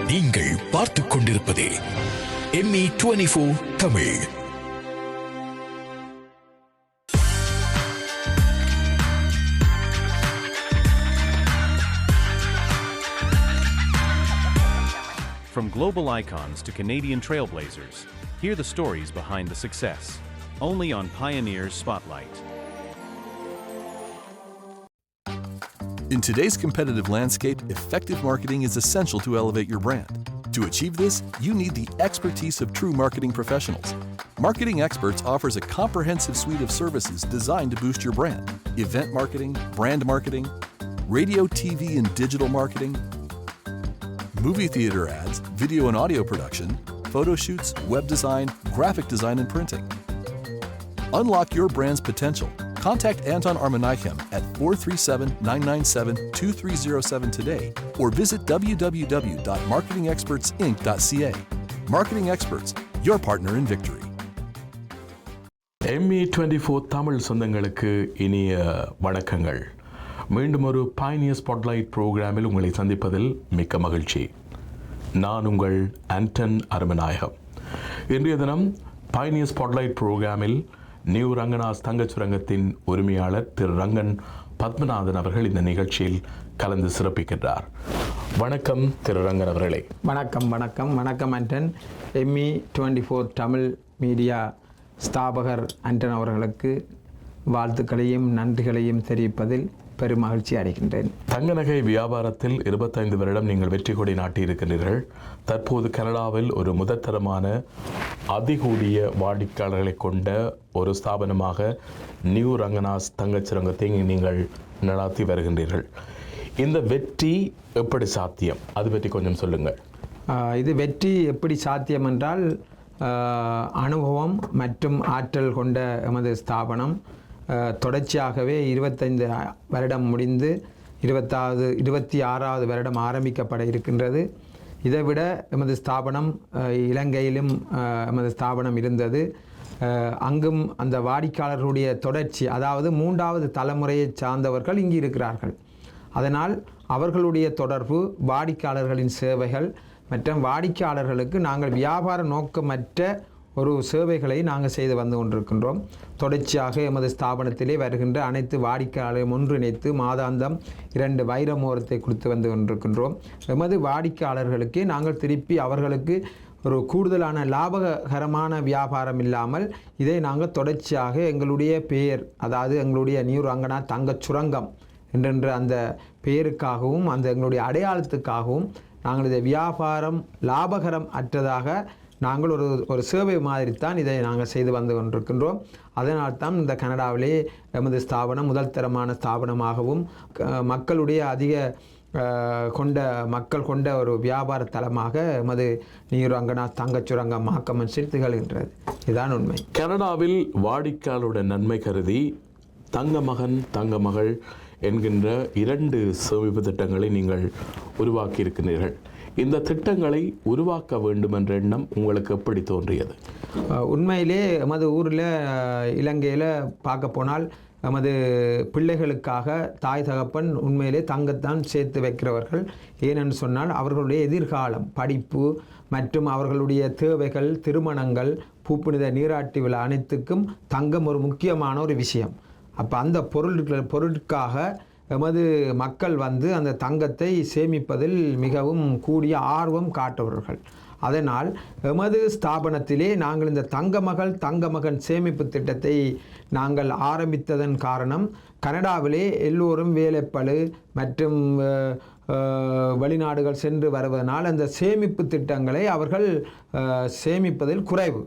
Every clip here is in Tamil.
நீங்கள் பார்த்துக் கொண்டிருப்பது ME24 Tamil. From global icons to Canadian trailblazers, hear the stories behind the success. Only on Pioneer's Spotlight. In today's competitive landscape, effective marketing is essential to elevate your brand. To achieve this, you need the expertise of true marketing professionals. Marketing Experts offers a comprehensive suite of services designed to boost your brand: event marketing, brand marketing, radio, TV, and digital marketing, movie theater ads, video and audio production, photo shoots, web design, graphic design, and printing. Unlock your brand's potential. Contact Anton Armanayam at 437-997-2307 today or visit www.marketingexpertsinc.ca. Marketing Experts, your partner in victory. ME24 Tamil சொந்தங்களுக்கு இனிய வணக்கங்கள். மீண்டும் ஒரு பயனியர் ஸ்பாட்லைட் புரோகிராமில் உங்களை சந்திப்பதில் மிக்க மகிழ்ச்சி. நான் உங்கள் ஆண்டன் அரமநாயகம். இன்றைய தினம் பயனியர் ஸ்பாட்லைட் புரோகிராமில் நியூ ரங்கநாத் தங்கச் சுரங்கத்தின் உரிமையாளர் திரு ரங்கன் பத்மநாதன் அவர்கள் இந்த நிகழ்ச்சியில் கலந்து சிறப்பிக்கின்றார். வணக்கம் திரு ரங்கன் அவர்களே. வணக்கம் வணக்கம் வணக்கம் ஆண்டன். ME24 தமிழ் மீடியா ஸ்தாபகர் ஆண்டன் அவர்களுக்கு வாழ்த்துக்களையும் நன்றிகளையும் தெரிவிப்பதில் பெருமகிழ்ச்சி அடைகின்றேன். தங்க நகை வியாபாரத்தில் 25 வருடம் நீங்கள் வெற்றி கொடி நாட்டியிருக்கிறீர்கள். தற்போது கனடாவில் ஒரு முதற்தரமான அதிகூடிய வாடிக்கையாளர்களை கொண்ட ஒரு ஸ்தாபனமாக நியூ ரங்கநாத் தங்கச் சுரங்கத்தை நீங்கள் நடாத்தி வருகின்றீர்கள். இந்த வெற்றி எப்படி சாத்தியம், அது பற்றி கொஞ்சம் சொல்லுங்கள். இது வெற்றி எப்படி சாத்தியம் என்றால், அனுபவம் மற்றும் ஆற்றல் கொண்ட எமது ஸ்தாபனம் தொடர்ச்சியாகவே 25 வருடம் முடிந்து 26வது வருடம் ஆரம்பிக்கப்பட இருக்கின்றது. இதைவிட எமது ஸ்தாபனம் இலங்கையிலும் எமது ஸ்தாபனம் இருந்தது. அங்கும் அந்த வாடிக்கையாளர்களுடைய தொடர்ச்சி, அதாவது 3வது தலைமுறையை சார்ந்தவர்கள் இங்கு இருக்கிறார்கள். அதனால் அவர்களுடைய தொடர்பு, வாடிக்கையாளர்களின் சேவைகள் மற்றும் வாடிக்கையாளர்களுக்கு நாங்கள் வியாபார நோக்கமற்ற ஒரு சேவைகளை நாங்கள் செய்து வந்து கொண்டிருக்கின்றோம். தொடர்ச்சியாக எமது ஸ்தாபனத்திலே வருகின்ற அனைத்து வாடிக்கையாளரையும் ஒன்றிணைத்து மாதாந்தம் 2 வைர மோதிரத்தை கொடுத்து வந்து கொண்டிருக்கின்றோம். எமது வாடிக்கையாளர்களுக்கே நாங்கள் திருப்பி அவர்களுக்கு ஒரு கூடுதலான லாபகரமான வியாபாரம் இல்லாமல் இதை நாங்கள் தொடர்ச்சியாக எங்களுடைய பெயர், அதாவது எங்களுடைய நியூ ரங்கநாத் தங்கச் சுரங்கம் என்ற அந்த பெயருக்காகவும் அந்த எங்களுடைய அடையாளத்துக்காகவும் நாங்கள் இதை வியாபாரம் லாபகரம் அற்றதாக நாங்கள் ஒரு சேவை மாதிரி தான் இதை நாங்கள் செய்து வந்து கொண்டிருக்கின்றோம். அதனால்தான் இந்த கனடாவிலே எமது ஸ்தாபனம் முதல் தரமான ஸ்தாபனமாகவும் மக்களுடைய அதிக மக்கள் கொண்ட ஒரு வியாபார தலமாக எமது நியூ ரங்கநாத் தங்கச் சுரங்கம் மாக்கமன்சில் திகழ்கின்றது. இதுதான் உண்மை. கனடாவில் வாடிக்கையாளருடைய நன்மை கருதி தங்கமகன் தங்கமகள் என்கின்ற 2 சேமிப்பு திட்டங்களை நீங்கள் உருவாக்கி இருக்கின்றீர்கள். இந்த திட்டங்களை உருவாக்க வேண்டும் என்ற எண்ணம் உங்களுக்கு எப்படி தோன்றியது? உண்மையிலே எமது ஊரில் இலங்கையில் பார்க்க போனால் எமது பிள்ளைகளுக்காக தாய் தகப்பன் உண்மையிலே தங்கத்தான் சேர்த்து வைக்கிறவர்கள். ஏனென்று சொன்னால் அவர்களுடைய எதிர்காலம், படிப்பு மற்றும் அவர்களுடைய தேவைகள், திருமணங்கள், பூப்புனித நீராட்டு விழா அனைத்துக்கும் தங்கம் ஒரு முக்கியமான ஒரு விஷயம். அப்போ அந்த பொருட்காக எமது மக்கள் வந்து அந்த தங்கத்தை சேமிப்பதில் மிகவும் கூடிய ஆர்வம் காட்டுவார்கள். அதனால் எமது ஸ்தாபனத்திலே நாங்கள் இந்த தங்கமகன் சேமிப்பு திட்டத்தை நாங்கள் ஆரம்பித்ததன் காரணம், கனடாவிலே எல்லோரும் வேலைப்பளு மற்றும் வெளிநாடுகள் சென்று வருவதனால் அந்த சேமிப்பு திட்டங்களை அவர்கள் சேமிப்பதில் குறைவு.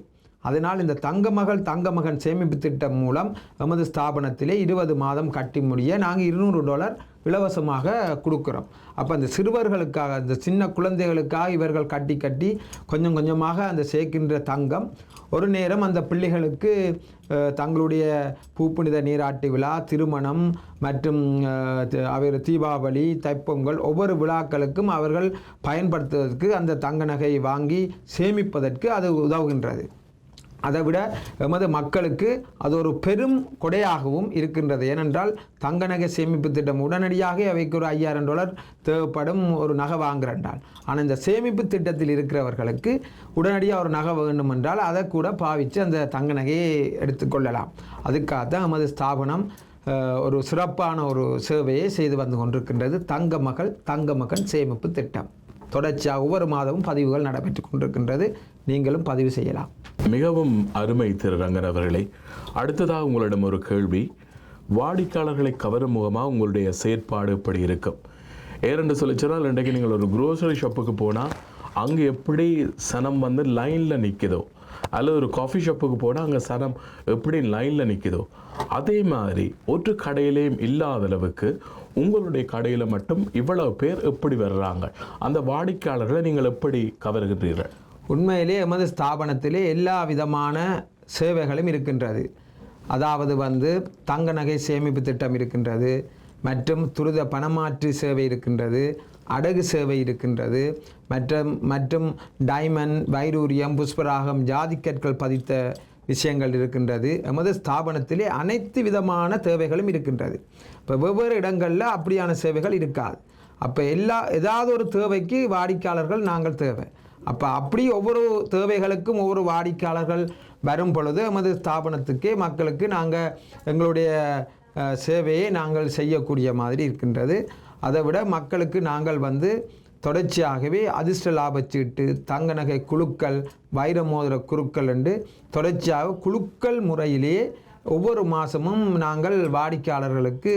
அதனால் இந்த தங்கமகன் சேமிப்பு திட்டம் மூலம் எமது ஸ்தாபனத்திலே 20 மாதம் கட்டி முடிய நாங்கள் $200 இலவசமாக கொடுக்குறோம். அப்போ அந்த சிறுவர்களுக்காக, அந்த சின்ன குழந்தைகளுக்காக இவர்கள் கட்டி கொஞ்சம் கொஞ்சமாக அந்த சேர்க்கின்ற தங்கம் ஒரு நேரம் அந்த பிள்ளைகளுக்கு தங்களுடைய பூப்புனித நீராட்டு விழா, திருமணம் மற்றும் தீபாவளி, தைப்பொங்கல் ஒவ்வொரு விழாக்களுக்கும் அவர்கள் பயன்படுத்துவதற்கு அந்த தங்க நகை வாங்கி சேமிப்பதற்கு அது உதவுகின்றது. அதை விட எமது மக்களுக்கு அது ஒரு பெரும் கொடையாகவும் இருக்கின்றது. ஏனென்றால் தங்க நகை சேமிப்பு திட்டம் உடனடியாக அவைக்கு ஒரு $5000 தேவைப்படும் ஒரு நகை வாங்குறால். ஆனால் இந்த சேமிப்பு திட்டத்தில் இருக்கிறவர்களுக்கு உடனடியாக ஒரு நகை வேண்டும் என்றால் அதை கூட பாவித்து அந்த தங்க நகையை எடுத்துக்கொள்ளலாம். அதுக்காகத்தான் எமது ஸ்தாபனம் ஒரு சிறப்பான ஒரு சேவையை செய்து வந்து கொண்டிருக்கின்றது. தங்க மகன் சேமிப்பு திட்டம் தொடர்ச்சியாக ஒவ்வொரு மாதமும் பதிவுகள் நடைபெற்று கொண்டிருக்கின்றது. நீங்களும் பதிவு செய்யலாம். மிகவும் அருமை திரு ரங்கன் அவர்களே. அடுத்ததாக உங்களிடம் ஒரு கேள்வி. வாடிக்கையாளர்களை கவரும் முகமாக உங்களுடைய செயற்பாடு எப்படி இருக்கும்? ஏனென்று சொல்லிச்சோனால் இன்றைக்கு நீங்கள் ஒரு க்ரோசரி ஷாப்புக்கு போனால் அங்கே எப்படி சனம் வந்து லைனில் நிற்குதோ, அல்லது ஒரு காஃபி ஷாப்புக்கு போனால் அங்கே சனம் எப்படி லைனில் நிற்குதோ, அதே மாதிரி ஒரு கடையிலேயும் இல்லாத அளவுக்கு உங்களுடைய கடையில் மட்டும் இவ்வளவு பேர் எப்படி வர்றாங்க? அந்த வாடிக்கையாளர்களை நீங்கள் எப்படி கவர்கின்றீர்கள்? உண்மையிலே எமது ஸ்தாபனத்திலே எல்லா விதமான சேவைகளும் இருக்கின்றது. அதாவது வந்து தங்க நகை சேமிப்பு திட்டம் இருக்கின்றது, மற்றும் துரித பணமாற்று சேவை இருக்கின்றது, அடகு சேவை இருக்கின்றது, மற்றும் டைமண்ட், வைரூரியம், புஷ்பராகம், ஜாதிக்கற்கள் பதித்த விஷயங்கள் இருக்கின்றது. எமது ஸ்தாபனத்திலே அனைத்து விதமான தேவைகளும் இருக்கின்றது. இப்போ வெவ்வேறு இடங்களில் அப்படியான சேவைகள் இருக்காது. அப்போ ஏதாவது ஒரு தேவைக்கு வாடிக்கையாளர்கள் நாங்கள் தேவை. அப்போ அப்படி ஒவ்வொரு தேவைகளுக்கும் ஒவ்வொரு வாடிக்கையாளர்கள் வரும் பொழுது எமது ஸ்தாபனத்துக்கே மக்களுக்கு நாங்கள் எங்களுடைய சேவையை நாங்கள் செய்யக்கூடிய மாதிரி இருக்கின்றது. அதை விட மக்களுக்கு நாங்கள் வந்து தொடர்ச்சியாகவே அதிர்ஷ்ட லாபச்சீட்டு, தங்க நகை குழுக்கள், வைர மோதிர குழுக்கள் என்று தொடர்ச்சியாக குழுக்கள் முறையிலேயே ஒவ்வொரு மாதமும் நாங்கள் வாடிக்கையாளர்களுக்கு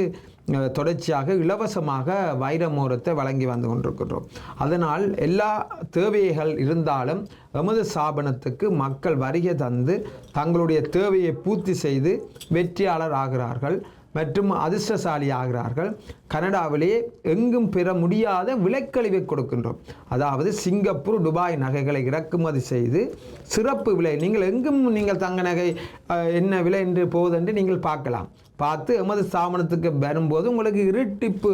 தொடர்ச்சியாக இலவசமாக வைர மோதிரத்தை வழங்கி வந்து கொண்டிருக்கின்றோம். அதனால் எல்லா தேவைகள் இருந்தாலும் எமது ஸ்தாபனத்துக்கு மக்கள் வருகை தந்து தங்களுடைய தேவையை பூர்த்தி செய்து வெற்றியாளர் ஆகிறார்கள் மற்றும் அதிர்ஷ்டசாலி ஆகிறார்கள். கனடாவிலே எங்கும் பெற முடியாத விலைக்கழிவை கொடுக்கின்றோம். அதாவது சிங்கப்பூர், துபாய் நகைகளை இறக்குமதி செய்து சிறப்பு விலை, நீங்கள் எங்கும் நீங்கள் தங்க நகை என்ன விலை என்று போவதென்று நீங்கள் பார்த்து எமது ஸ்தாபனத்துக்கு வரும்போது உங்களுக்கு இரட்டிப்பு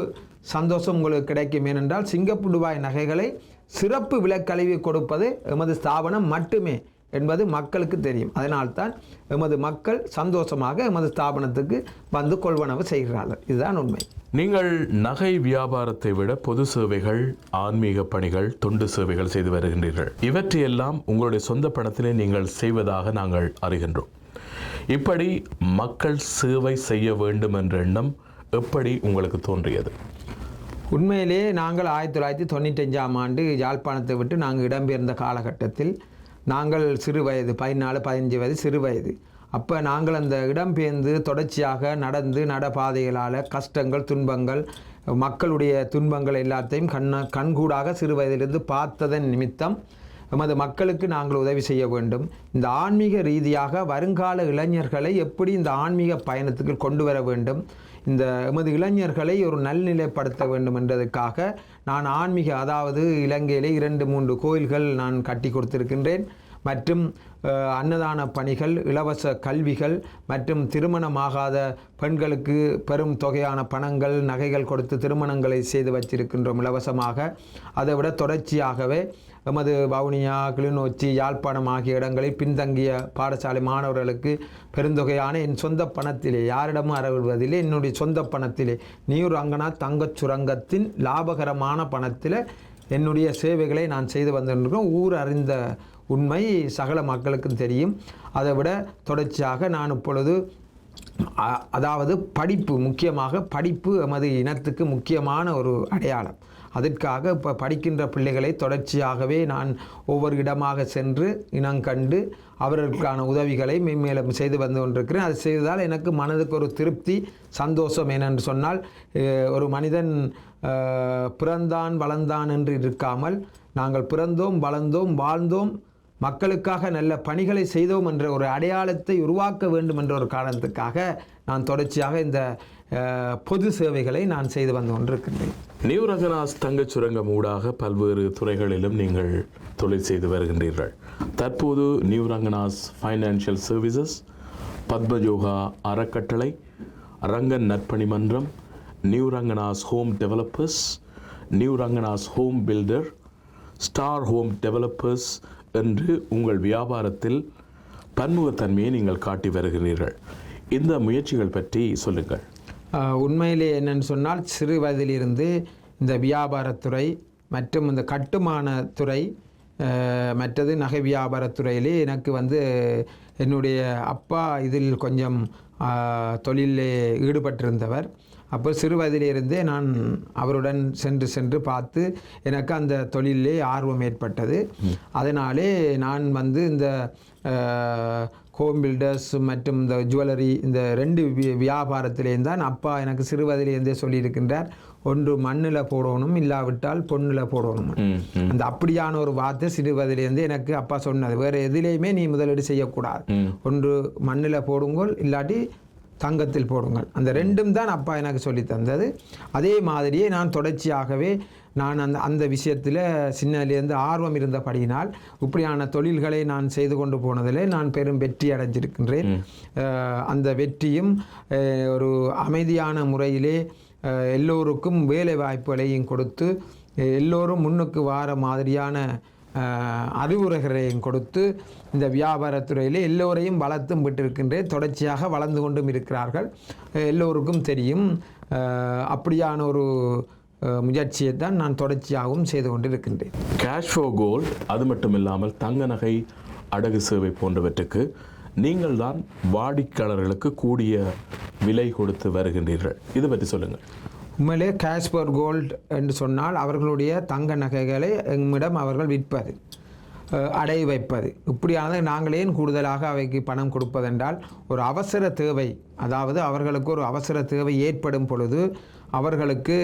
சந்தோஷம் உங்களுக்கு கிடைக்கும். ஏனென்றால் சிங்கப்பூர், துபாய் நகைகளை சிறப்பு விலைக்கழிவை கொடுப்பது எமது ஸ்தாபனம் மட்டுமே என்பது மக்களுக்கு தெரியும். அதனால்தான் எமது மக்கள் சந்தோஷமாக எமது ஸ்தாபனத்துக்கு வந்து கொள்வனவு செய்கிறார்கள். இதுதான் உண்மை. நீங்கள் நகை வியாபாரத்தை விட பொது சேவைகள், ஆன்மீக பணிகள், தொண்டு சேவைகள் செய்து வருகின்றீர்கள். இவற்றையெல்லாம் உங்களுடைய சொந்த பணத்திலே நீங்கள் செய்வதாக நாங்கள் அறிகின்றோம். இப்படி மக்கள் சேவை செய்ய வேண்டும் என்ற எண்ணம் எப்படி உங்களுக்கு தோன்றியது? உண்மையிலே நாங்கள் 1995ஆம் ஆண்டு யாழ்ப்பாணத்தை விட்டு நாங்கள் இடம்பெயர்ந்த காலகட்டத்தில் நாங்கள் சிறு வயது 14-15 வயது சிறு வயது. அப்போ நாங்கள் அந்த இடம்பெயர்ந்து தொடர்ச்சியாக நடந்து நடப்பாதைகளால் கஷ்டங்கள், துன்பங்கள், மக்களுடைய துன்பங்கள் எல்லாத்தையும் கண்கூடாக சிறு வயதிலிருந்து பார்த்ததன் நிமித்தம் எமது மக்களுக்கு நாங்கள் உதவி செய்ய வேண்டும். இந்த ஆன்மீக ரீதியாக வருங்கால இளைஞர்களை எப்படி இந்த ஆன்மீக பயணத்துக்கு கொண்டு வர வேண்டும், இந்த எமது இளைஞர்களை ஒரு நல்நிலைப்படுத்த வேண்டும் என்றதுக்காக நான் ஆன்மீக, அதாவது இலங்கையிலே 2-3 கோயில்கள் நான் கட்டி கொடுத்திருக்கின்றேன். மற்றும் அன்னதான பணிகள், இலவச கல்விகள் மற்றும் திருமணமாகாத பெண்களுக்கு பெரும் தொகையான பணங்கள், நகைகள் கொடுத்து திருமணங்களை செய்து வச்சிருக்கின்றோம் இலவசமாக. அதை விட தொடர்ச்சியாகவே எமது வவுனியா, கிளிநொச்சி, யாழ்ப்பாணம் ஆகிய இடங்களில் பின்தங்கிய பாடசாலை மாணவர்களுக்கு பெருந்தொகையான என் சொந்த பணத்திலே, யாரிடமும் அறவிடுவதிலே, என்னுடைய சொந்த பணத்திலே, நியூ ரங்கநாத் தங்கச் சுரங்கத்தின் லாபகரமான பணத்தில் என்னுடைய சேவைகளை நான் செய்து வந்திருக்கிறோம். ஊர் அறிந்த உண்மை சகல மக்களுக்கும் தெரியும். அதை விட தொடர்ச்சியாக நான் இப்பொழுது அதாவது படிப்பு, முக்கியமாக படிப்பு எமது இனத்துக்கு முக்கியமான ஒரு அடையாளம். அதற்காக இப்போ படிக்கின்ற பிள்ளைகளை தொடர்ச்சியாகவே நான் ஒவ்வொரு இடமாக சென்று இனங்கண்டு அவர்களுக்கான உதவிகளை மேலும் செய்து வந்து கொண்டிருக்கிறேன். அது செய்ததால் எனக்கு மனதுக்கு ஒரு திருப்தி, சந்தோஷம். ஏனென்று சொன்னால் ஒரு மனிதன் பிறந்தான் வளர்ந்தான் என்று இருக்காமல் நாங்கள் பிறந்தோம், வளர்ந்தோம், வாழ்ந்தோம், மக்களுக்காக நல்ல பணிகளை செய்தோம் என்ற ஒரு அடையாளத்தை உருவாக்க வேண்டும் என்ற ஒரு காரணத்துக்காக நான் தொடர்ச்சியாக இந்த பொது சேவைகளை நான் செய்து வந்து கொண்டிருக்கின்றேன். நியூ ரங்கநாத் தங்கச் சுரங்கம் ஊடாக பல்வேறு துறைகளிலும் நீங்கள் தொழில் செய்து வருகின்றீர்கள். தற்போது new Ranganath financial services, Padmayoga அறக்கட்டளை, ரங்கன் நற்பணி மன்றம், new Ranganath home developers, new Ranganath home builder, star home developers என்று உங்கள் வியாபாரத்தில் பன்முகத்தன்மையை நீங்கள் காட்டி வருகிறீர்கள். இந்த முயற்சிகள் பற்றி சொல்லுங்கள். உண்மையிலே என்னன்னு சொன்னால் சிறு வயதிலிருந்து இந்த வியாபாரத்துறை மற்றும் இந்த கட்டுமானத்துறை மற்றது நகை வியாபாரத்துறையிலே எனக்கு வந்து என்னுடைய அப்பா இதில் கொஞ்சம் தொழிலே ஈடுபட்டிருந்தவர். அப்போ சிறு வயதிலிருந்தே நான் அவருடன் சென்று பார்த்து எனக்கு அந்த தொழிலே ஆர்வம் ஏற்பட்டது. அதனாலே நான் வந்து இந்த ஹோம் பில்டர்ஸ் மற்றும் இந்த ஜுவல்லரி இந்த 2 வியாபாரத்திலேயும் தான் அப்பா எனக்கு சிறு வயதிலேருந்தே சொல்லியிருக்கின்றார், ஒன்று மண்ணில் போடணும் இல்லாவிட்டால் பொண்ணில் போடணும். அந்த அப்படியான ஒரு வார்த்தை சிறு வயதிலேருந்து எனக்கு அப்பா சொன்னது. வேறு எதிலேயுமே நீ முதலீடு செய்யக்கூடாது, ஒன்று மண்ணில் போடுங்கள் இல்லாட்டி தங்கத்தில் போடுங்கள். அந்த 2ம் தான் அப்பா எனக்கு சொல்லி தந்தது. அதே மாதிரியே நான் தொடர்ச்சியாகவே நான் அந்த விஷயத்தில் சின்னலேருந்து ஆர்வம் இருந்தபடியினால் இப்படியான தொழில்களை நான் செய்து கொண்டு போனதில் நான் பெரும் வெற்றி அடைஞ்சிருக்கின்றேன். அந்த வெற்றியும் ஒரு அமைதியான முறையிலே எல்லோருக்கும் வேலை வாய்ப்புகளையும் கொடுத்து எல்லோரும் முன்னுக்கு வார மாதிரியான அறிவுரைகளையும் கொடுத்து இந்த வியாபாரத்துறையிலே எல்லோரையும் வளர்த்தும் விட்டிருக்கின்றேன். தொடர்ச்சியாக வளர்ந்து கொண்டும் இருக்கிறார்கள். எல்லோருக்கும் தெரியும். அப்படியான ஒரு முயற்சியை தான் நான் தொடர்ச்சியாகவும் செய்து கொண்டு இருக்கின்றேன். கேஷ் ஃபார் கோல்ட் அது மட்டும் இல்லாமல் தங்க நகை அடகு சேவை போன்றவற்றுக்கு நீங்கள் தான் வாடிக்கையாளர்களுக்கு கூடிய விலை கொடுத்து வருகின்றீர்கள். இது பற்றி சொல்லுங்கள். உண்மையிலே கேஷ் ஃபார் கோல்ட் என்று சொன்னால் அவர்களுடைய தங்க நகைகளை எம்மிடம் அவர்கள் விற்பது, அடை வைப்பது. இப்படியானது நாங்களே கூடுதலாக அவைக்கு பணம் கொடுப்பதென்றால் ஒரு அவசர தேவை, அதாவது அவர்களுக்கு ஒரு அவசர தேவை ஏற்படும் பொழுது அவர்களுக்கு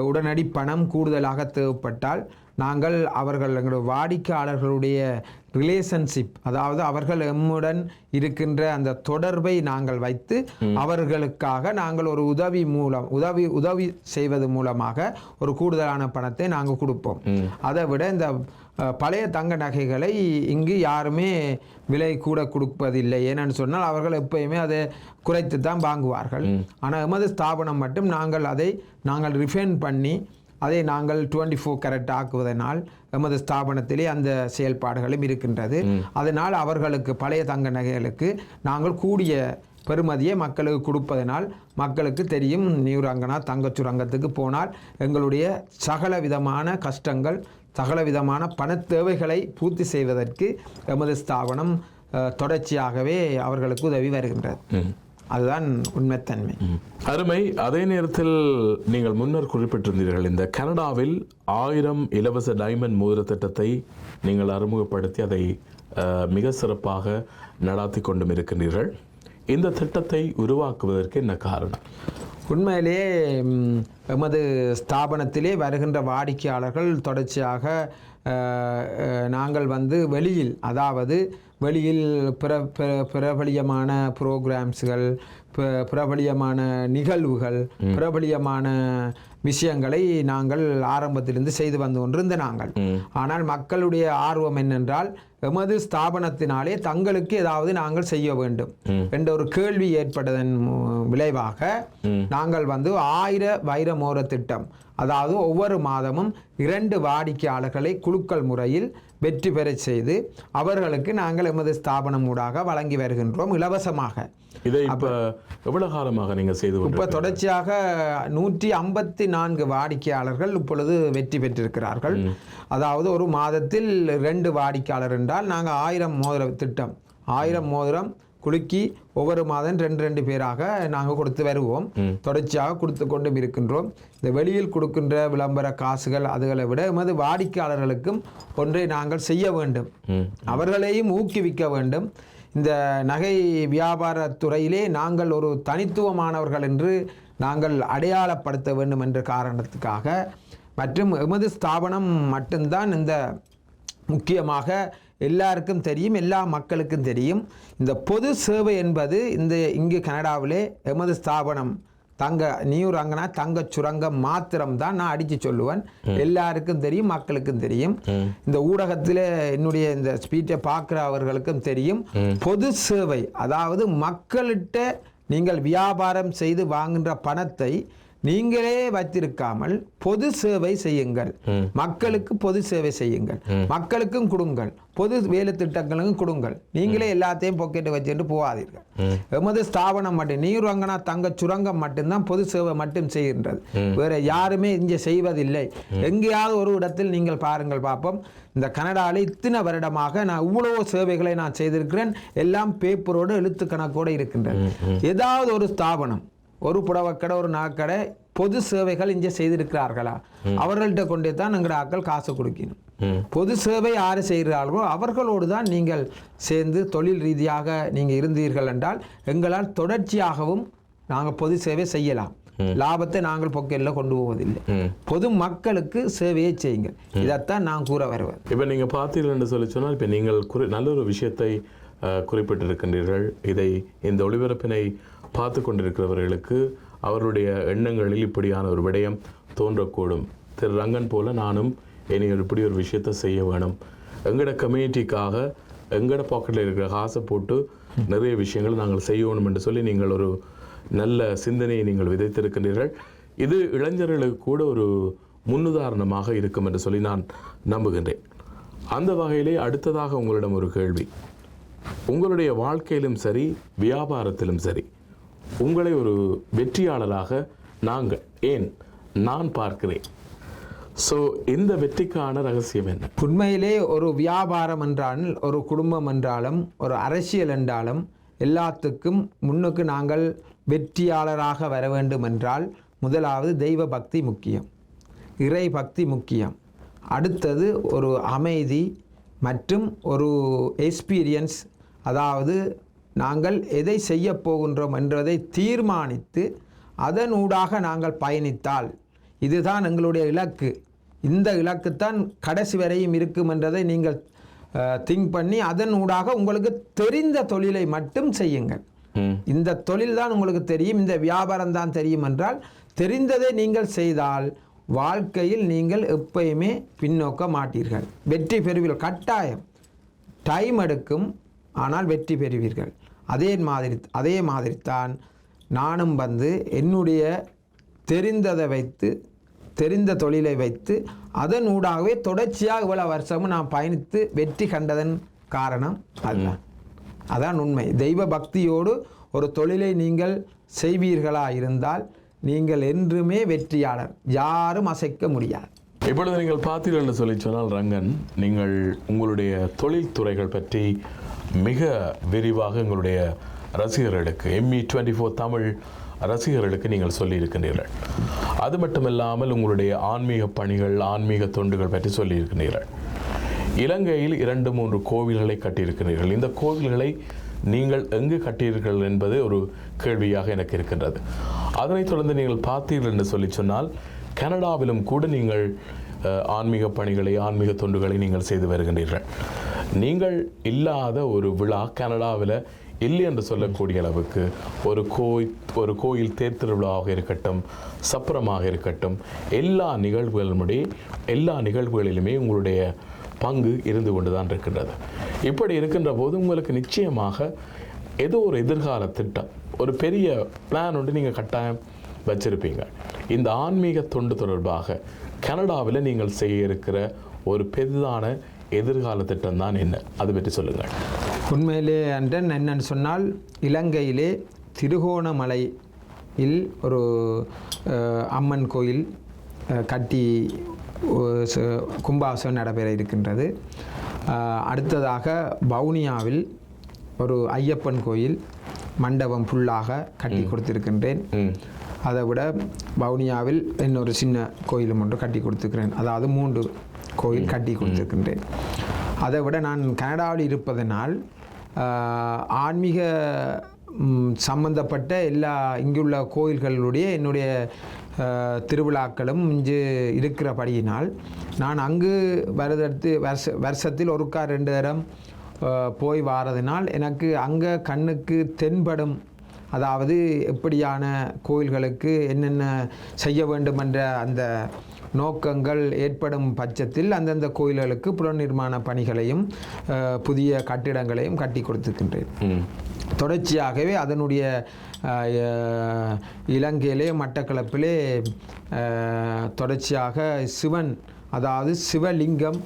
உடனடி பணம் கூடுதலாக தேவைப்பட்டால் நாங்கள் எங்களுடைய வாடிக்கையாளர்களுடைய ரிலேஷன்ஷிப், அதாவது அவர்கள் எம்முடன் இருக்கின்ற அந்த தொடர்பை நாங்கள் வைத்து அவர்களுக்காக நாங்கள் ஒரு உதவி செய்வது மூலமாக ஒரு கூடுதலான பணத்தை நாங்கள் கொடுப்போம். அதை விட இந்த பழைய தங்க நகைகளை இங்கு யாருமே விலை கூட கொடுப்பதில்லை. ஏன்னு சொன்னால் அவர்கள் எப்பயுமே அதை குறைத்து தான் வாங்குவார்கள். ஆனால் எமது ஸ்தாபனம் மட்டும் நாங்கள் ரிஃபைன் பண்ணி அதை நாங்கள் 24 கேரட் ஆக்குவதனால் எமது ஸ்தாபனத்திலே அந்த செயல்பாடுகளும் இருக்கின்றது. அதனால் அவர்களுக்கு பழைய தங்க நகைகளுக்கு நாங்கள் கூடிய பெறுமதியை மக்களுக்கு கொடுப்பதனால் மக்களுக்கு தெரியும், நியூரங்கனா தங்கச் சுரங்கத்துக்கு போனால் எங்களுடைய சகல விதமான கஷ்டங்கள் சகல விதமான பண தேவைகளை பூர்த்தி செய்வதற்கு எமது ஸ்தாபனம் தொடர்ச்சியாகவே அவர்களுக்கு உதவி வருகின்றது. அதுதான் உண்மைத்தன்மை. அருமை. அதே நேரத்தில் நீங்கள் முன்னர் குறிப்பிட்டிருந்தீர்கள், இந்த கனடாவில் 1000 இலவச டைமண்ட் மோதிர திட்டத்தை நீங்கள் அறிமுகப்படுத்தி அதை மிக சிறப்பாக நடாத்தி கொண்டும் இருக்கின்றீர்கள். இந்த திட்டத்தை உருவாக்குவதற்கு என்ன காரணம்? உண்மையிலேயே எமது ஸ்தாபனத்திலே வருகின்ற வாடிக்கையாளர்கள் தொடர்ச்சியாக நாங்கள் வந்து வெளியில், அதாவது வெளியில் பிரபலியமான ப்ரோக்ராம்ஸ்கள், பிரபலியமான நிகழ்வுகள், பிரபலியமான விஷயங்களை நாங்கள் ஆரம்பத்திலிருந்து செய்து வந்து கொண்டிருந்த நாங்கள். ஆனால் மக்களுடைய ஆர்வம் என்னென்றால் எமது ஸ்தாபனத்தினாலே தங்களுக்கு ஏதாவது நாங்கள் செய்ய வேண்டும் என்ற ஒரு கேள்வி ஏற்பட்டதன் விளைவாக நாங்கள் வந்து 1000 வைர மோதிர திட்டம், அதாவது ஒவ்வொரு மாதமும் 2 வாடிக்கையாளர்களை குலுக்கல் முறையில் வெற்றி பெற செய்து அவர்களுக்கு நாங்கள் எமது ஸ்தாபனம் ஊடாக வழங்கி வருகின்றோம் இலவசமாக. இதை இப்போ எவ்வளவு காலமாக நீங்கள் செய்து இப்போ தொடர்ச்சியாக 154 வாடிக்கையாளர்கள் இப்பொழுது வெற்றி பெற்றிருக்கிறார்கள். அதாவது ஒரு மாதத்தில் 2 வாடிக்கையாளர் என்றால் நாங்கள் 1000 மோதிர திட்டம், 1000 மோதிரம் குலுக்கி ஒவ்வொரு மாதம் 2 பேராக நாங்கள் கொடுத்து வருவோம். தொடர்ச்சியாக கொடுத்து கொண்டும் இருக்கின்றோம். இந்த வெளியில் கொடுக்கின்ற விளம்பர காசுகள் அதுகளை விட எமது வாடிக்கையாளர்களுக்கும் ஒன்றை நாங்கள் செய்ய வேண்டும், அவர்களையும் ஊக்குவிக்க வேண்டும். இந்த நகை வியாபார துறையிலே நாங்கள் ஒரு தனித்துவமானவர்கள் என்று நாங்கள் அடையாளப்படுத்த வேண்டும் என்ற காரணத்துக்காக மற்றும் எமது ஸ்தாபனம் மட்டும்தான் இந்த முக்கியமாக எல்லாருக்கும் தெரியும், எல்லா மக்களுக்கும் தெரியும். இந்த பொது சேவை என்பது இங்கு கனடாவிலே எமது ஸ்தாபனம் நியூரங்கனா தங்கச் சுரங்கம் மாத்திரம்தான் நான் அடித்து சொல்லுவேன். எல்லாருக்கும் தெரியும், மக்களுக்கும் தெரியும். இந்த ஊடகத்தில் என்னுடைய இந்த ஸ்பீச்சை பார்க்குறவர்களுக்கும் தெரியும். பொது சேவை, அதாவது மக்கள்கிட்ட நீங்கள் வியாபாரம் செய்து வாங்குகின்ற பணத்தை நீங்களே வைத்திருக்காமல் பொது சேவை செய்யுங்கள், மக்களுக்கு பொது சேவை செய்யுங்கள், மக்களுக்கும் கொடுங்கள், பொது வேலை திட்டங்களுக்கும் கொடுங்கள். நீங்களே எல்லாத்தையும் பாக்கெட்டு வச்சுட்டு போகாதீர்கள். எமது ஸ்தாபனம் மட்டும் நீர்வங்கனா தங்க சுரங்கம் மட்டும்தான் பொது சேவை மட்டும் செய்கின்றது. வேற யாருமே இங்கே செய்வதில்லை. எங்கேயாவது ஒரு இடத்தில் நீங்கள் பாருங்கள் பார்ப்போம். இந்த கனடாவில் இத்தனை வருடமாக நான் இவ்வளவு சேவைகளை நான் செய்திருக்கிறேன். எல்லாம் பேப்பரோடு எழுத்து கணக்கோடு இருக்கின்றது. ஏதாவது ஒரு ஸ்தாபனம், ஒரு புடவக்கடை, ஒரு நகைக்கடை பொது சேவைகள் இங்கே செய்திருக்கிறார்களா? அவர்கள்ட்ட கொண்டே தான் எங்கள் ஆட்கள் காசு கொடுக்கணும். பொது சேவை யாரு செய்கிறார்களோ அவர்களோடு தான் நீங்கள் சேர்ந்து தொழில் ரீதியாக நீங்கள் இருந்தீர்கள் என்றால் எங்களால் தொடர்ச்சியாகவும் நாங்கள் பொது சேவை செய்யலாம். லாபத்தை நாங்கள் பொக்கையில் கொண்டு போவதில்லை. பொது மக்களுக்கு சேவையை செய்யுங்கள். இதைத்தான் நான் கூற வருவேன். இப்போ நீங்கள் பார்த்தீர்கள் என்று சொல்லி சொன்னால், இப்போ நீங்கள் நல்ல ஒரு விஷயத்தை குறிப்பிட்டிருக்கின்றீர்கள். இதை இந்த ஒளிபரப்பினை பார்த்து கொண்டிருக்கிறவர்களுக்கு அவருடைய எண்ணங்களில் இப்படியான ஒரு விடயம் தோன்றக்கூடும். திரு ரங்கன் போல நானும் இனி இப்படி ஒரு விஷயத்தை செய்ய வேணும், எங்களோட கம்யூனிட்டிக்காக எங்களோட பாக்கெட்டில் இருக்கிற காசை போட்டு நிறைய விஷயங்கள் நாங்கள் செய்யணும் என்று சொல்லி நீங்கள் ஒரு நல்ல சிந்தனையை நீங்கள் விதைத்திருக்கின்றீர்கள். இது இளைஞர்களுக்கு கூட ஒரு முன்னுதாரணமாக இருக்கும் என்று சொல்லி நான் நம்புகின்றேன். அந்த வகையிலே அடுத்ததாக உங்களிடம் ஒரு கேள்வி. உங்களுடைய வாழ்க்கையிலும் சரி, வியாபாரத்திலும் சரி, உங்களை ஒரு வெற்றியாளராக நான் பார்க்கிறேன். ஸோ இந்த வெற்றிக்கான ரகசியம் என்ன? உண்மையிலே ஒரு வியாபாரம் என்றாலும், ஒரு குடும்பம் என்றாலும், ஒரு அரசியல் என்றாலும் எல்லாத்துக்கும் முன்னுக்கு நாங்கள் வெற்றியாளராக வர வேண்டும் என்றால் முதலாவது தெய்வ பக்தி முக்கியம், இறை பக்தி முக்கியம். அடுத்தது ஒரு அமைதி மற்றும் ஒரு எக்ஸ்பீரியன்ஸ், அதாவது நாங்கள் எதை செய்ய போகின்றோம் என்றதை தீர்மானித்து அதனூடாக நாங்கள் பயணித்தால் இதுதான் எங்களுடைய இலக்கு, இந்த இலக்குத்தான் கடைசி வரையும் இருக்கும் என்றதை நீங்கள் திங்க் பண்ணி அதனூடாக உங்களுக்கு தெரிந்த தொழிலை மட்டும் செய்யுங்கள். இந்த தொழில் தான் உங்களுக்கு தெரியும், இந்த வியாபாரம் தான் தெரியும் என்றால் தெரிந்ததை நீங்கள் செய்தால் வாழ்க்கையில் நீங்கள் எப்பயுமே பின்னோக்க மாட்டீர்கள், வெற்றி பெறுவீர்கள். கட்டாயம் டைம் எடுக்கும், ஆனால் வெற்றி பெறுவீர்கள். அதே மாதிரி தான் நானும் என்னுடைய தெரிந்ததை வைத்து, தெரிந்த தொழிலை வைத்து அதனூடாகவே தொடர்ச்சியாக இவ்வளவு வருஷமும் நான் பயணித்து வெற்றி கண்டதன் காரணம் அதுதான். அதான் உண்மை. தெய்வ பக்தியோடு ஒரு தொழிலை நீங்கள் செய்வீர்களா இருந்தால் நீங்கள் என்றுமே வெற்றியாளர், யாரும் அசைக்க முடியாது. இப்பொழுது நீங்கள் பார்த்தீர்கள் என்று சொல்லி சொன்னால் ரங்கன், நீங்கள் உங்களுடைய தொழில்துறைகள் பற்றி மிக விரிவாக எங்களுடைய ரசிகர்களுக்கு, ME24 தமிழ் ரசிகர்களுக்கு நீங்கள் சொல்லியிருக்கின்றீர்கள். அது மட்டுமில்லாமல் உங்களுடைய ஆன்மீக பணிகள், ஆன்மீக தொண்டுகள் பற்றி சொல்லியிருக்கிறீர்கள். இலங்கையில் 2-3 கோவில்களை கட்டியிருக்கிறீர்கள். இந்த கோவில்களை நீங்கள் எங்கு கட்டியிருக்கிறீர்கள் என்பது ஒரு கேள்வியாக எனக்கு இருக்கின்றது. அதனைத் தொடர்ந்து நீங்கள் பார்த்தீர்கள் என்று சொல்லி சொன்னால் கனடாவிலும் கூட நீங்கள் ஆன்மீக பணிகளை, ஆன்மீக தொண்டுகளை நீங்கள் செய்து வருகின்றீர்கள். நீங்கள் இல்லாத ஒரு விழா கனடாவில் இல்லை என்று சொல்லக்கூடிய அளவுக்கு ஒரு கோயில் தேர்திருவிழாவாக இருக்கட்டும், சப்பரமாக இருக்கட்டும், எல்லா நிகழ்வுகளிலுமே உங்களுடைய பங்கு இருந்து கொண்டு தான் இருக்கின்றது. இப்படி இருக்கின்ற போது உங்களுக்கு நிச்சயமாக ஏதோ ஒரு எதிர்கால திட்டம், ஒரு பெரிய பிளான் ஒன்று நீங்கள் கட்டாயம் வச்சிருப்பீங்க. இந்த ஆன்மீக தொண்டு தொடர்பாக கனடாவில் நீங்கள் செய்ய இருக்கிற ஒரு பெரிதான எதிர்கால திட்டம் தான் என்ன? அது பற்றி சொல்லுங்கள். உண்மையிலே அன்றன் என்னன்னு சொன்னால், இலங்கையிலே திருகோணமலையில் ஒரு அம்மன் கோயில் கட்டி கும்பாபிஷேகம் நடைபெற இருக்கின்றது. அடுத்ததாக வவுனியாவில் ஒரு ஐயப்பன் கோயில் மண்டபம் ஃபுல்லாக கட்டி கொடுத்திருக்கின்றேன். அதை விட வவுனியாவில் இன்னொரு சின்ன கோயிலும் ஒன்று கட்டி கொடுத்துருக்கிறேன். அதாவது 3 கோயில் கட்டி கொடுத்துருக்கின்றேன். அதை விட நான் கனடாவில் இருப்பதனால் ஆன்மீக சம்பந்தப்பட்ட இங்குள்ள கோயில்களுடைய என்னுடைய திருவிழாக்களும் இங்கு இருக்கிறபடியினால் நான் அங்கு வருஷத்தில் 1-2 தரம் போய் வாரதினால் எனக்கு அங்கே கண்ணுக்கு தென்படும் அதாவது எப்படியான கோயில்களுக்கு என்னென்ன செய்ய வேண்டும் என்ற அந்த நோக்கங்கள் ஏற்படும் பட்சத்தில் அந்தந்த கோயில்களுக்கு புனர்நிர்மாண பணிகளையும் புதிய கட்டிடங்களையும் கட்டி கொடுத்துக்கின்றேன். தொடர்ச்சியாகவே அதனுடைய இலங்கையிலே மட்டக்களப்பிலே தொடர்ச்சியாக சிவன், அதாவது சிவலிங்கம்,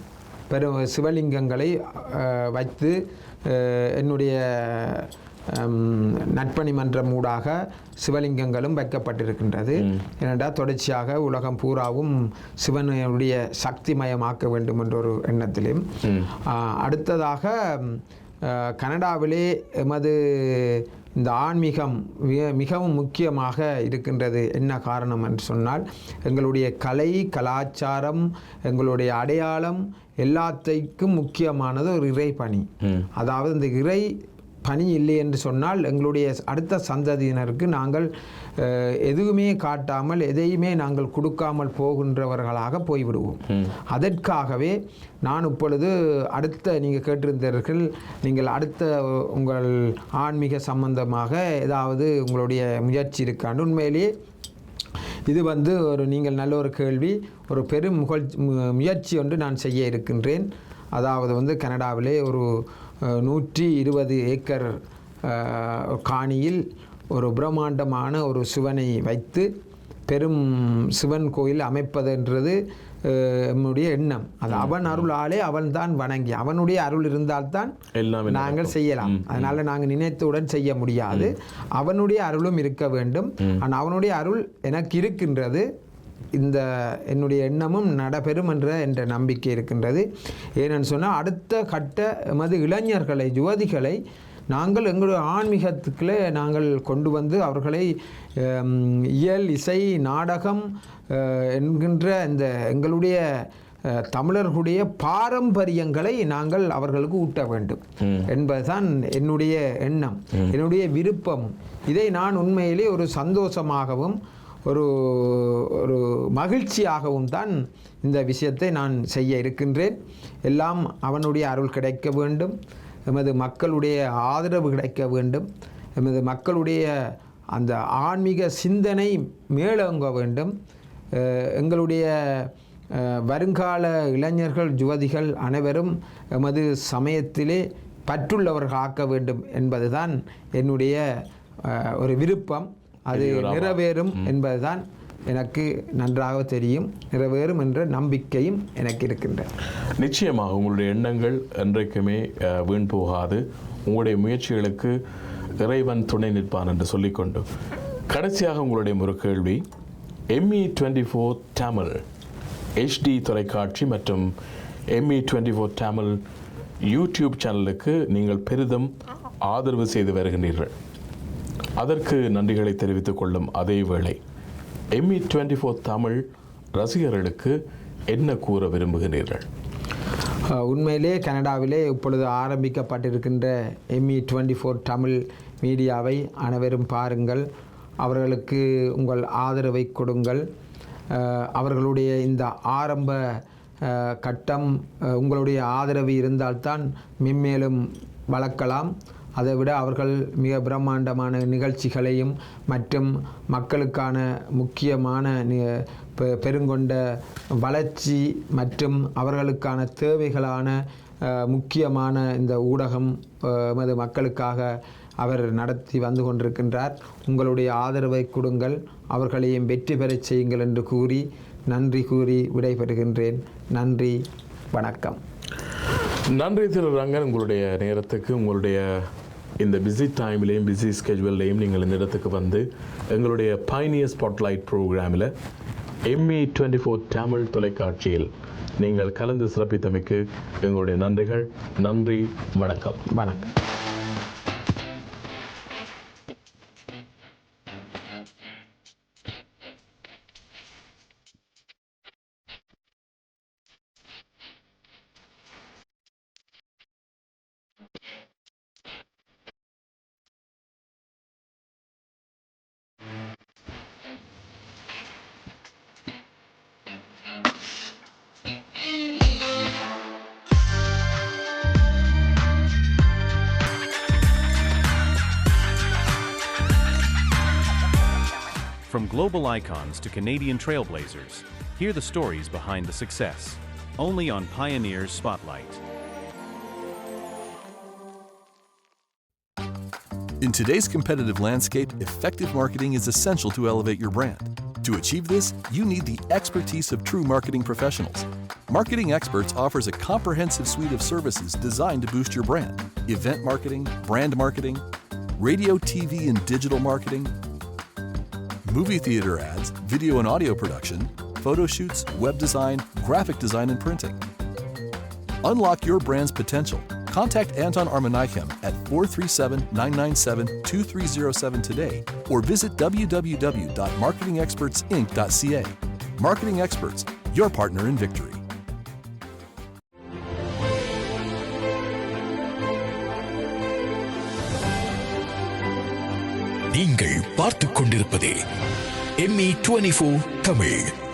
சிவலிங்கங்களை வைத்து என்னுடைய நட்பணி மன்றம் ஊடாக சிவலிங்கங்களும் வைக்கப்பட்டிருக்கின்றது. ஏனென்றால் தொடர்ச்சியாக உலகம் பூராவும் சிவனுடைய சக்திமயமாக்க வேண்டும் என்ற ஒரு எண்ணத்திலும். அடுத்ததாக கனடாவிலே எமது இந்த ஆன்மீகம் மிகவும் முக்கியமாக இருக்கின்றது. என்ன காரணம் என்று சொன்னால், எங்களுடைய கலை, கலாச்சாரம், எங்களுடைய அடையாளம் எல்லாத்தையும் முக்கியமானது ஒரு இறை பணி. அதாவது இந்த இறை பணி இல்லை என்று சொன்னால் எங்களுடைய அடுத்த சந்ததியினருக்கு நாங்கள் எதுவுமே காட்டாமல், எதையுமே நாங்கள் கொடுக்காமல் போகின்றவர்களாக போய்விடுவோம். அதற்காகவே நான் இப்பொழுது அடுத்த, நீங்கள் கேட்டிருந்தீர்கள், நீங்கள் அடுத்த உங்கள் ஆன்மீக சம்பந்தமாக ஏதாவது உங்களுடைய முயற்சி இருக்காண்டு. உண்மையிலேயே இது ஒரு நீங்கள் நல்ல ஒரு கேள்வி. ஒரு பெரும் முயற்சி ஒன்று நான் செய்ய இருக்கின்றேன். அதாவது கனடாவிலே ஒரு 120 ஏக்கர் காணியில் ஒரு பிரம்மாண்டமான ஒரு சிவனை வைத்து பெரும் சிவன் கோயில் அமைப்பதுன்றது நம்முடைய எண்ணம். அது அவன் அருளாலே அவன் தான் வணங்கி, அவனுடைய அருள் இருந்தால்தான் நாங்கள் செய்யலாம். அதனால நாங்கள் நினைத்தவுடன் செய்ய முடியாது. அவனுடைய அருளும் இருக்க வேண்டும். ஆனால் அவனுடைய அருள் எனக்கு இருக்கின்றது. இந்த என்னுடைய எண்ணமும் நடைபெறும் என்ற நம்பிக்கை இருக்கின்றது. ஏனென்று சொன்னால் அடுத்த கட்ட எமது இளைஞர்களை, யுவதிகளை நாங்கள் எங்களுடைய ஆன்மீகத்துக்குள்ளே நாங்கள் கொண்டு அவர்களை இயல், இசை, நாடகம் என்கின்ற இந்த எங்களுடைய தமிழர்களுடைய பாரம்பரியங்களை நாங்கள் அவர்களுக்கு ஊட்ட வேண்டும் என்பதுதான் என்னுடைய எண்ணம், என்னுடைய விருப்பமும். இதை நான் உண்மையிலே ஒரு சந்தோஷமாகவும் ஒரு மகிழ்ச்சியாகவும் தான் இந்த விஷயத்தை நான் செய்ய இருக்கின்றேன். எல்லாம் அவனுடைய அருள் கிடைக்க வேண்டும், எமது மக்களுடைய ஆதரவு கிடைக்க வேண்டும், எமது மக்களுடைய அந்த ஆன்மீக சிந்தனை மேலோங்க வேண்டும். எங்களுடைய வருங்கால இளைஞர்கள், யுவதிகள் அனைவரும் எமது சமயத்திலே பற்றுள்ளவர்கள் ஆக்க வேண்டும் என்பதுதான் என்னுடைய ஒரு விருப்பம். அது நிறைவேறும் என்பதுதான் எனக்கு நன்றாக தெரியும். நிறைவேறும் என்ற நம்பிக்கையும் எனக்கு இருக்கின்றது. நிச்சயமாக உங்களுடைய எண்ணங்கள் என்றைக்குமே வீண் போகாது. உங்களுடைய முயற்சிகளுக்கு இறைவன் துணை நிற்பான் என்று சொல்லிக்கொண்டு, கடைசியாக உங்களுடைய ஒரு கேள்வி, ME24 தமிழ் HD தொலைக்காட்சி மற்றும் ME24 தமிழ் யூடியூப் சேனலுக்கு நீங்கள் பெரிதும் ஆதரவு செய்து வருகின்றீர்கள். அதற்கு நன்றிகளை தெரிவித்துக் கொள்ளும் அதே வேளை ME24 தமிழ் ரசிகர்களுக்கு என்ன கூற விரும்புகிறீர்கள்? உண்மையிலே கனடாவிலே இப்பொழுது ஆரம்பிக்கப்பட்டிருக்கின்ற ME24 தமிழ் மீடியாவை அனைவரும் பாருங்கள். அவர்களுக்கு உங்கள் ஆதரவை கொடுங்கள். அவர்களுடைய இந்த ஆரம்ப கட்டம் உங்களுடைய ஆதரவு இருந்தால்தான் மென்மேலும் வளர்க்கலாம். அதைவிட அவர்கள் மிக பிரம்மாண்டமான நிகழ்ச்சிகளையும் மற்றும் மக்களுக்கான முக்கியமான பெருங்கொண்ட வளர்ச்சி மற்றும் அவர்களுக்கான தேவைகளான முக்கியமான இந்த ஊடகம் எமது மக்களுக்காக அவர் நடத்தி வந்து கொண்டிருக்கின்றார். உங்களுடைய ஆதரவை கொடுங்கள், அவர்களையும் வெற்றி பெறச் செய்யுங்கள் என்று கூறி நன்றி கூறி விடைபெறுகின்றேன். நன்றி, வணக்கம். நன்றி திரு ரங்கன். உங்களுடைய நேரத்துக்கு, உங்களுடைய இந்த பிஸி டைம்லேயும் பிஸி ஸ்கெட்யூல்லையும் நீங்கள் இந்த இடத்துக்கு வந்து எங்களுடைய பைனியர் ஸ்பாட்லைட் ப்ரோக்ராமில் ME24 தமிழ் தொலைக்காட்சியில் நீங்கள் கலந்து சிறப்பித்தமைக்கு எங்களுடைய நன்றிகள். நன்றி, வணக்கம். வணக்கம். global icons to Canadian trailblazers, hear the stories behind the success. Only on Pioneers Spotlight. In today's competitive landscape, effective marketing is essential to elevate your brand. To achieve this, you need the expertise of true marketing professionals. Marketing Experts offers a comprehensive suite of services designed to boost your brand: event marketing, brand marketing, radio, TV, and digital marketing, movie theater ads, video and audio production, photo shoots, web design, graphic design, and printing. Unlock your brand's potential. Contact Anton Armanaychem at 437-997-2307 today or visit www.marketingexpertsinc.ca. Marketing Experts, your partner in victory. நீங்கள் பார்த்துக் கொண்டிருப்பது ME 24 தமிழ்.